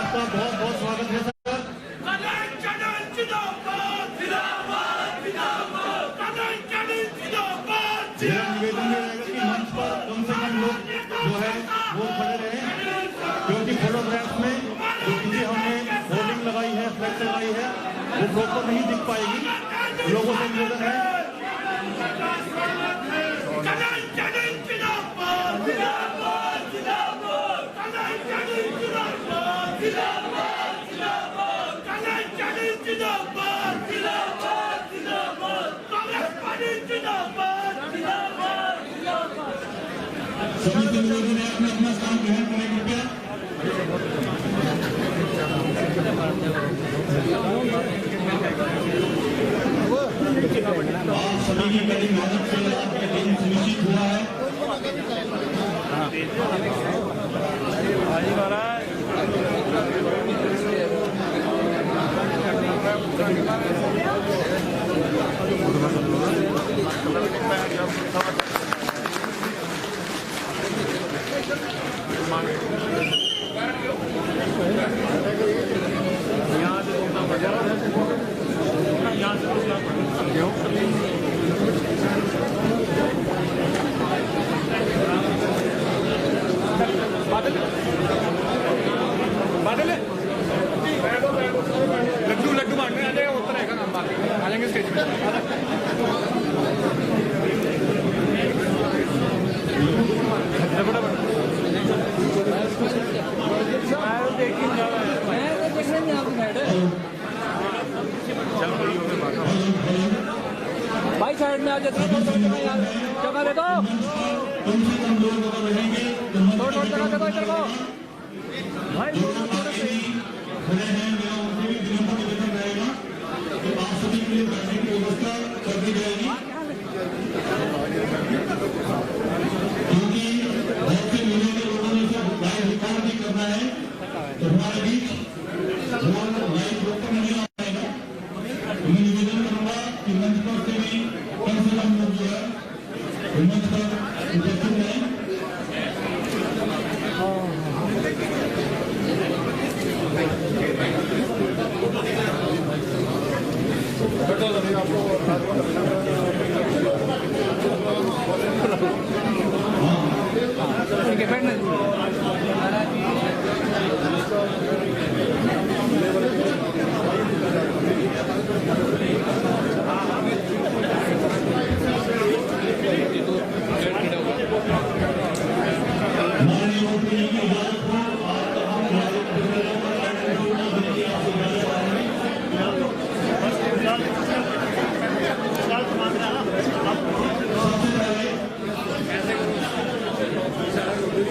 आपका बहुत बहुत स्वागत है सर। मेरा निवेदन ये रहेगा कि मंच पर कम से कम लोग जो है वो खड़े रहे, क्योंकि फोटोग्राफ्स में जो चीजें हमने होर्डिंग लगाई है, फ्लैक्स लगाई है, वो प्रॉपर नहीं दिख पाएगी। लोगों से निवेदन है सभी से निवेदन है अपना अपना स्थान ग्रहण करें कृपया। आप सभी की कड़ी मेहनत से आपका दिन सुनिश्चित हुआ है। लड्डू बांटने आ जाएगा, उत्तर रहेगा नाम बाकी आ जाएंगे स्टेज पे। भाई साइड में आ जाते हैं, यार जगह दे दो, थोड़ा जगह दे दो इधर को भाई।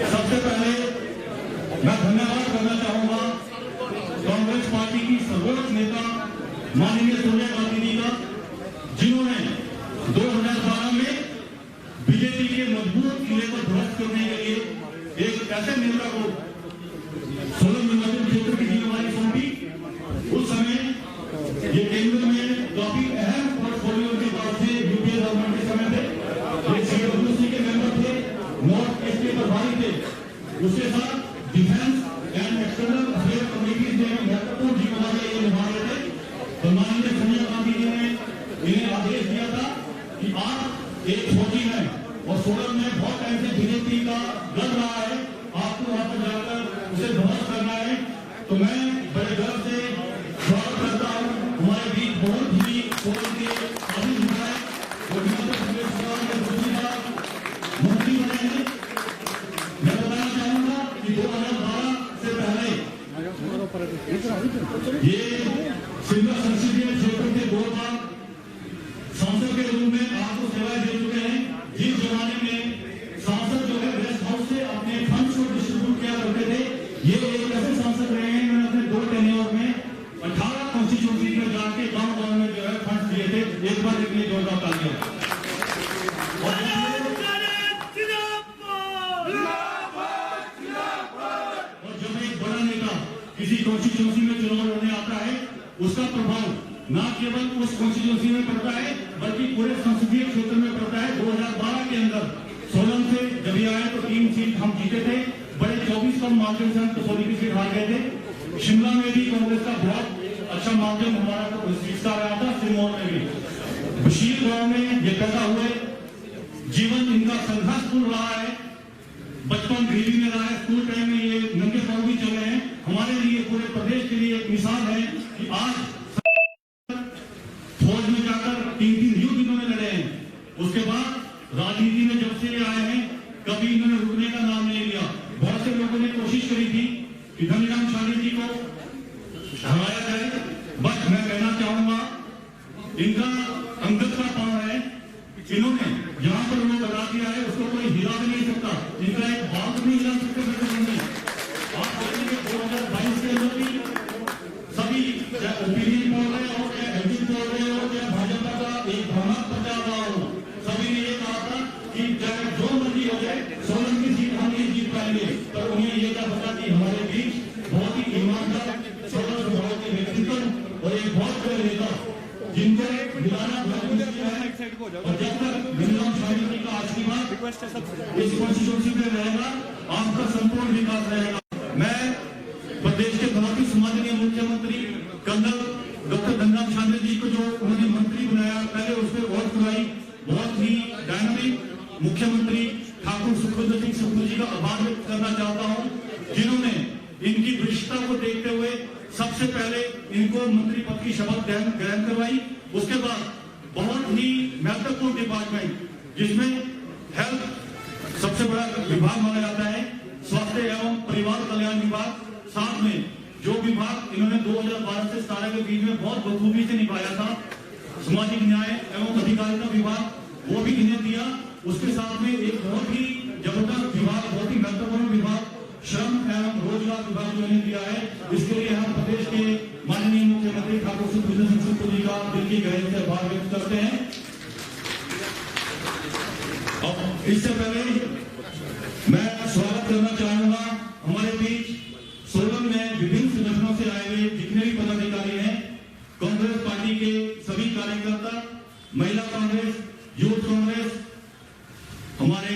सबसे पहले मैं धन्यवाद करना चाहूंगा कांग्रेस पार्टी की सर्वोच्च नेता माननीय सोनिया गांधी जी का, जिन्होंने 2012 में बीजेपी के मजबूत किले को ध्वस्त करने के लिए एक ऐसे नेता को सोलन निर्वाचन क्षेत्र की जिम्मेदारी सौंपी। उस समय ये केंद्र में काफी अहम पोर्टफोलियो के बाद से यूपीए गवर्नमेंट के समय थे, ये सीडब्ल्यूसी के मेंबर थे, नॉर्थ ईस्ट के प्रभारी थे, उसके साथ defence and external affair committee में महत्वपूर्ण जिम्मेदारियां ये निभा रहे थे। तो माननीय सोनिया गांधी जी ने इन्हें आदेश दिया था कि आप एक फौजी हैं और सोलन में बहुत टाइम से बीजेपी का लड़ रहा है, आपको वहां पर जाकर उसे ध्वस्त करना है। तो मैं बड़े गर्व से स्वागत करता हूँ हमारे बीच बहुत ही सोलन के आदि विधायक और हिमाचल प्रदेश सरकार के मंत्री बने हैं। मैं बताना चाहूंगा कि 2012 से पहले ये शिमला संसदीय क्षेत्र के 2 बार सांसद के रूप में आपको सेवाएं दे चुके हैं। जिस जमाने में सांसद जो है रेस्ट हाउस से अपने फंड्स को डिस्ट्रीब्यूट किया करते थे, ये एक ऐसे सांसद रहे हैं मैंने अपने 2 टेन्योर में 18 कॉन्स्टिट्यूंसी में जाके गांव-गांव में जो है फंड्स दिए थे। एक बार के लिए जोरदार तालियां। किसी कॉन्स्टिट्यूंसी में चुनाव लड़ने आता है, उसका प्रभाव न केवल उस कॉन्स्टिट्यूंसी में पड़ता है बल्कि पूरे संसदीय क्षेत्र में पड़ता है। 2012 के अंदर सोलन से जब ये आए तो 3 सीट हम जीते थे, बड़े 24 कम मार्जिन से हम कसौली की सीट हार गए थे। शिमला में भी कांग्रेस का बहुत अच्छा माध्यम हमारा हिस्सा रहा था, सिरमौर में भी, बशीर गांव में ये पैदा हुए, जीवन इनका संघर्षपूर्ण रहा है, बचपन गरीबी में रहा है, स्कूल टाइम में ये नंगे पांव भी चले हैं। हमारे लिए, पूरे प्रदेश के लिए एक मिसाल है कि आज फौज में जाकर 3 युद्ध इन्होंने लड़े हैं। उसके बाद राजनीति में जब से आए हैं, कभी इन्होंने रुकने का नाम नहीं लिया। बहुत से लोगों ने कोशिश करी थी कि धनीराम शांडिल जी को हराया जाए, बट मैं कहना चाहूंगा इनका अंगत का पांव है। इन्होंने यहाँ पर लोग लगा दिया है, उसको कोई हिला भी नहीं सकता, इनका एक बात नहीं हिला सकते। आप देखेंगे 2022 के अंदर भी सभी, चाहे ओपिनियन बोल रहे हो, चाहे एमपी बोल रहे हो, चाहे भाजपा का एक भ्रमण प्रचार रहा हो, सभी ने ये कहा था कि चाहे जो मर्जी हो जाए, सोलन की सीट हम नहीं जीत पाएंगे। पर उन्हें ये क्या पता कि हमारे बीच बहुत ही ईमानदार, सोलन स्वभाव के व्यक्तित्व और एक बहुत बड़े नेता जिनको मिलाना बहुत मुश्किल है, और जब तक धनीराम शांडिल जी का आशीर्वाद इस कॉन्स्टिट्यूंसी में रहेगा, आपका संपूर्ण विकास रहेगा। मैं प्रदेश के बहुत ही सम्माननीय मुख्यमंत्री कर्नल डॉक्टर धनीराम शांडिल जी को जो उन्होंने मंत्री बनाया, पहले उसमें वोट कराई, बहुत ही डायनामिक मुख्यमंत्री ठाकुर सुखविंदर सिंह सुक्खू जी का आभार व्यक्त करना चाहता हूं, जिन्होंने इनकी वरिष्ठता को देखते हुए सबसे पहले इनको मंत्री पद की शपथ ग्रहण करवाई। उसके बाद बहुत ही महत्वपूर्ण डिपार्टमेंट, जिसमें हेल्थ सबसे बड़ा विभाग माना जाता है, स्वास्थ्य एवं परिवार कल्याण विभाग, साथ में जो विभाग इन्होंने 2012 से 17 के बीच में बहुत बखूबी से निभाया था, सामाजिक न्याय एवं अधिकारिता विभाग, वो भी इन्हें दिया। उसके साथ में एक बहुत ही जबरदस्त विभाग, बहुत ही महत्वपूर्ण विभाग, श्रम एवं रोजगार विभाग जो इन्हें दिया है। इसके लिए हम प्रदेश के माननीय मुख्यमंत्री ठाकुर सुखविंदर सिंह सुक्खू जी का दिल की गहराई से आभार व्यक्त करते हैं। और इससे पहले मैं स्वागत करना चाहूंगा हमारे बीच सोलन में विभिन्न संगठनों से आए हुए जितने भी पदाधिकारी हैं, कांग्रेस पार्टी के सभी कार्यकर्ता, महिला कांग्रेस, यूथ कांग्रेस, हमारे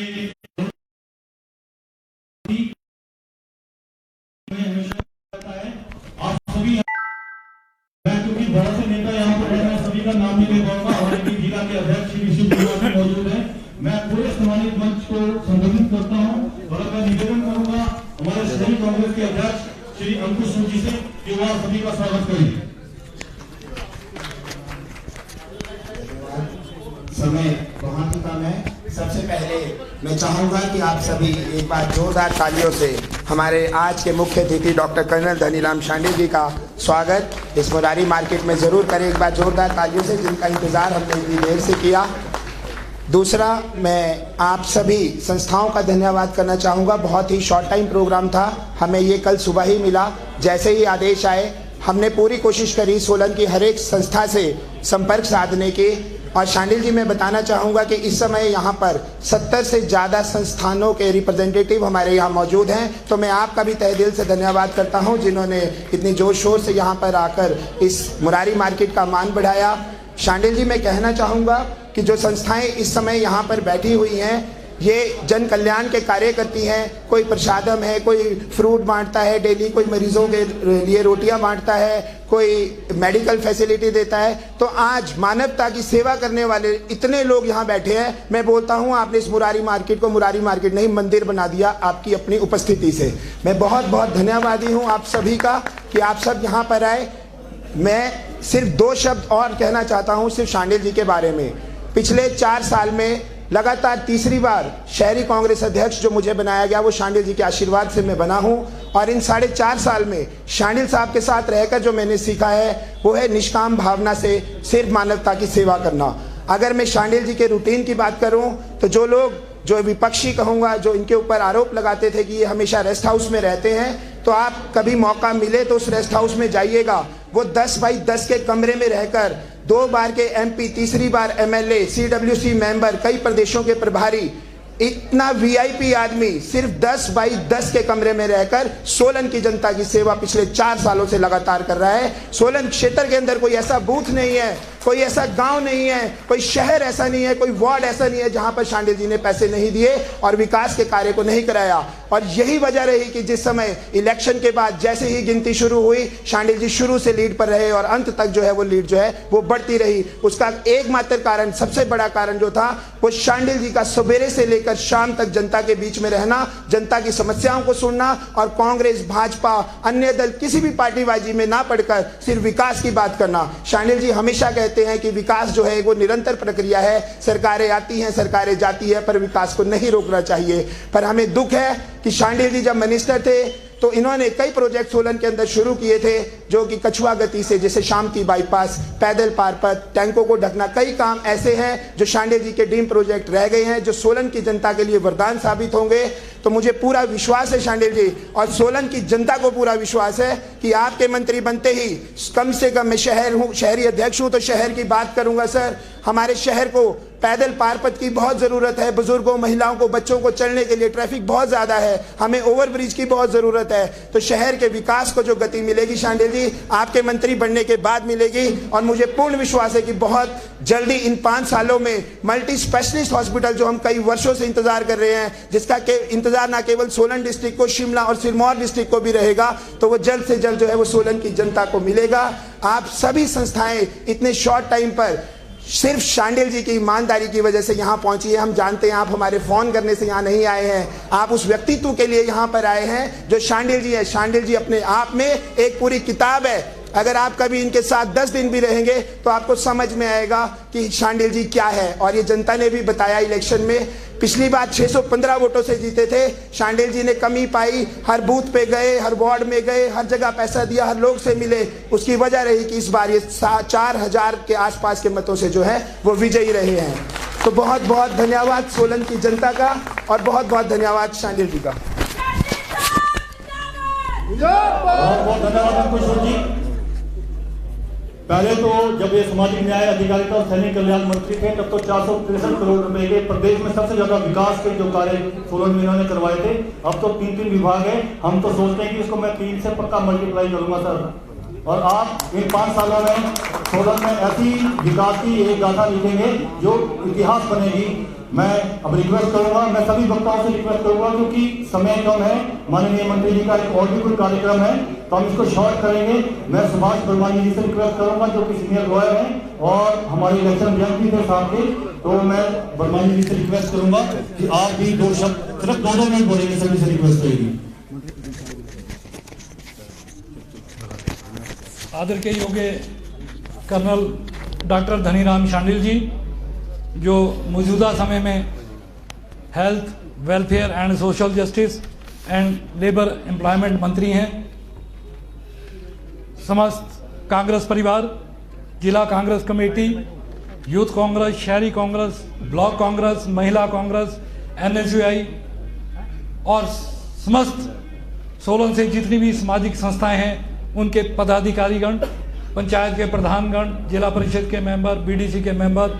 आप सभी, मैं क्योंकि बहुत से नेता यहाँ पर मैं सभी का नाम नहीं ले पाऊंगा, हमारे जिला के अध्यक्ष श्री विशु कुमार मौजूद है। मैं पूरे सम्मानित मंच को संबोधित करता हूँ और मैं निवेदन करूंगा हमारे शहरी कांग्रेस के अध्यक्ष श्री अंकुश सिंह जी से कि वह सभी का स्वागत करें। समय बहुत ही कम है। सबसे पहले मैं चाहूंगा कि आप सभी एक बार जोरदार तालियों से हमारे आज के मुख्य अतिथि डॉक्टर कर्नल धनीराम शांडिल जी का स्वागत इस मुरारी मार्केट में जरूर करें, एक बार जोरदार तालियों से, जिनका इंतजार हमने इतनी देर से किया। दूसरा, मैं आप सभी संस्थाओं का धन्यवाद करना चाहूँगा। बहुत ही शॉर्ट टाइम प्रोग्राम था, हमें ये कल सुबह ही मिला। जैसे ही आदेश आए, हमने पूरी कोशिश करी सोलन की हर एक संस्था से संपर्क साधने की। और शांडिल जी, मैं बताना चाहूँगा कि इस समय यहाँ पर 70 से ज़्यादा संस्थानों के रिप्रेजेंटेटिव हमारे यहाँ मौजूद हैं। तो मैं आपका भी तहे दिल से धन्यवाद करता हूँ, जिन्होंने इतनी जोर शोर से यहाँ पर आकर इस मुरारी मार्केट का मान बढ़ाया। शांडिल जी, मैं कहना चाहूँगा कि जो संस्थाएं इस समय यहाँ पर बैठी हुई हैं, ये जन कल्याण के कार्य करती हैं। कोई प्रसादम है, कोई फ्रूट बांटता है डेली, कोई मरीजों के लिए रोटियां बांटता है, कोई मेडिकल फैसिलिटी देता है। तो आज मानवता की सेवा करने वाले इतने लोग यहाँ बैठे हैं। मैं बोलता हूँ, आपने इस मुरारी मार्केट को मुरारी मार्केट नहीं मंदिर बना दिया आपकी अपनी उपस्थिति से। मैं बहुत बहुत धन्यवादी हूँ आप सभी का कि आप सब यहाँ पर आए। मैं सिर्फ 2 शब्द और कहना चाहता हूँ सिर्फ शांडिल जी के बारे में। पिछले 4 साल में लगातार तीसरी बार शहरी कांग्रेस अध्यक्ष जो मुझे बनाया गया, वो शांडिल जी के आशीर्वाद से मैं बना हूं। और इन 4.5 साल में शांडिल साहब के साथ रहकर जो मैंने सीखा है, वो है निष्काम भावना से सिर्फ मानवता की सेवा करना। अगर मैं शांडिल जी के रूटीन की बात करूं, तो जो लोग, जो विपक्षी कहूँगा, जो इनके ऊपर आरोप लगाते थे कि ये हमेशा रेस्ट हाउस में रहते हैं, तो आप कभी मौका मिले तो उस रेस्ट हाउस में जाइएगा। वो 10 बाई 10 के कमरे में रहकर 2 बार के MP, तीसरी बार MLA, CWC मेंबर, कई प्रदेशों के प्रभारी, इतना VIP आदमी सिर्फ 10 बाई 10 के कमरे में रहकर सोलन की जनता की सेवा पिछले 4 सालों से लगातार कर रहा है। सोलन क्षेत्र के अंदर कोई ऐसा बूथ नहीं है कोई ऐसा गांव नहीं है, कोई शहर ऐसा नहीं है, कोई वार्ड ऐसा नहीं है जहां पर शांडिल जी ने पैसे नहीं दिए और विकास के कार्य को नहीं कराया। और यही वजह रही कि जिस समय इलेक्शन के बाद जैसे ही गिनती शुरू हुई, शांडिल जी शुरू से लीड पर रहे और अंत तक जो है वो लीड जो है वो बढ़ती रही। उसका एकमात्र कारण, सबसे बड़ा कारण जो था वो शांडिल जी का सवेरे से लेकर शाम तक जनता के बीच में रहना, जनता की समस्याओं को सुनना और कांग्रेस, भाजपा, अन्य दल किसी भी पार्टीबाजी में ना पड़कर सिर्फ विकास की बात करना। शांडिल जी हमेशा कहते हैं कि विकास जो है वो निरंतर प्रक्रिया है, सरकारें आती हैं, सरकारें जाती है, पर विकास को नहीं रोकना चाहिए। पर हमें दुख है कि शांडिल जी जब मिनिस्टर थे तो इन्होंने कई प्रोजेक्ट सोलन के अंदर शुरू किए थे जो कि कछुआ गति से, जैसे शामती बाईपास, पैदल पारपथ, टैंकों को ढकना, कई काम ऐसे हैं जो शांडिल जी के ड्रीम प्रोजेक्ट रह गए हैं, जो सोलन की जनता के लिए वरदान साबित होंगे। तो मुझे पूरा विश्वास है शांडिल जी, और सोलन की जनता को पूरा विश्वास है कि आपके मंत्री बनते ही कम से कम, मैं शहरी अध्यक्ष हूं तो शहर की बात करूंगा सर, हमारे शहर को पैदल पारपथ की बहुत जरूरत है। बुजुर्गों, महिलाओं को, बच्चों को चलने के लिए ट्रैफिक बहुत ज्यादा है, हमें ओवरब्रिज की बहुत जरूरत है। तो शहर के विकास को जो गति मिलेगी शांडिल जी, आपके मंत्री बनने के बाद मिलेगी। और मुझे पूर्ण विश्वास है कि बहुत जल्दी इन 5 सालों में मल्टी स्पेशलिस्ट हॉस्पिटल जो हम कई वर्षों से इंतजार कर रहे हैं, जिसका इंतजार ना केवल सोलन डिस्ट्रिक्ट को, शिमला और सिरमौर डिस्ट्रिक्ट को भी रहेगा, तो वो जल्द से जल्द जो है वो सोलन की जनता को मिलेगा। आप सभी संस्थाएं इतने शॉर्ट टाइम पर सिर्फ शांडिल जी की ईमानदारी की वजह से यहाँ पहुंची है। हम जानते हैं आप हमारे फोन करने से यहाँ नहीं आए हैं, आप उस व्यक्तित्व के लिए यहाँ पर आए हैं जो शांडिल जी है। शांडिल जी अपने आप में एक पूरी किताब है। अगर आप कभी इनके साथ 10 दिन भी रहेंगे तो आपको समझ में आएगा कि शांडिल जी क्या है। और ये जनता ने भी बताया इलेक्शन में, पिछली बार 615 वोटों से जीते थे, शांडिल जी ने कमी पाई, हर बूथ पे गए, हर वार्ड में गए, हर जगह पैसा दिया, हर लोग से मिले। उसकी वजह रही कि इस बार ये 4000 के आसपास के मतों से जो है वो विजयी रहे हैं। तो बहुत बहुत धन्यवाद सोलन की जनता का, और बहुत बहुत धन्यवाद शांडिल जी का। बहुत बहुत धन्यवाद अंकुश जी। पहले तो जब ये सामाजिक न्याय, अधिकारिता और सैनिक कल्याण मंत्री थे तब तो 463 करोड़ रुपए के प्रदेश में सबसे ज्यादा विकास के जो कार्य सोलन में इन्होंने करवाए थे। अब तो 3 विभाग है, हम तो सोचते हैं कि इसको मैं 3 से पक्का मल्टीप्लाई करूंगा सर। और आप इन 5 सालों में सोलन में ऐसी विकास की एक गाथा लिखेंगे जो इतिहास बनेगी। मैं अब रिक्वेस्ट करूंगा, मैं सभी वक्ताओं से रिक्वेस्ट करूंगा क्योंकि समय कम है, माननीय मंत्री जी का एक और भी कोई कार्यक्रम है तो हम इसको शॉर्ट करेंगे। मैं सुभाष वर्मानी जी से रिक्वेस्ट करूंगा जो कि सीनियर लॉयर हैं और हमारे इलेक्शन जज भी थे सामने, तो मैं वर्मानी जी से रिक्वेस्ट करूंगा कि आप भी 2 शब्द, सिर्फ 2 मिनट बोलेंगे, सभी से रिक्वेस्ट करेगी। आदर के योग्य कर्नल डॉक्टर धनीराम शांडिल जी, जो मौजूदा समय में health, welfare and social justice and labour employment मंत्री हैं। समस्त कांग्रेस परिवार, जिला कांग्रेस कमेटी, यूथ कांग्रेस, शहरी कांग्रेस, ब्लॉक कांग्रेस, महिला कांग्रेस, NSUI और समस्त सोलन से जितनी भी सामाजिक संस्थाएं हैं उनके पदाधिकारीगण, पंचायत के प्रधानगण, जिला परिषद के मेंबर, BDC के मेंबर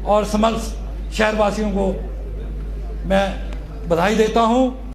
और समस्त शहरवासियों को मैं बधाई देता हूं।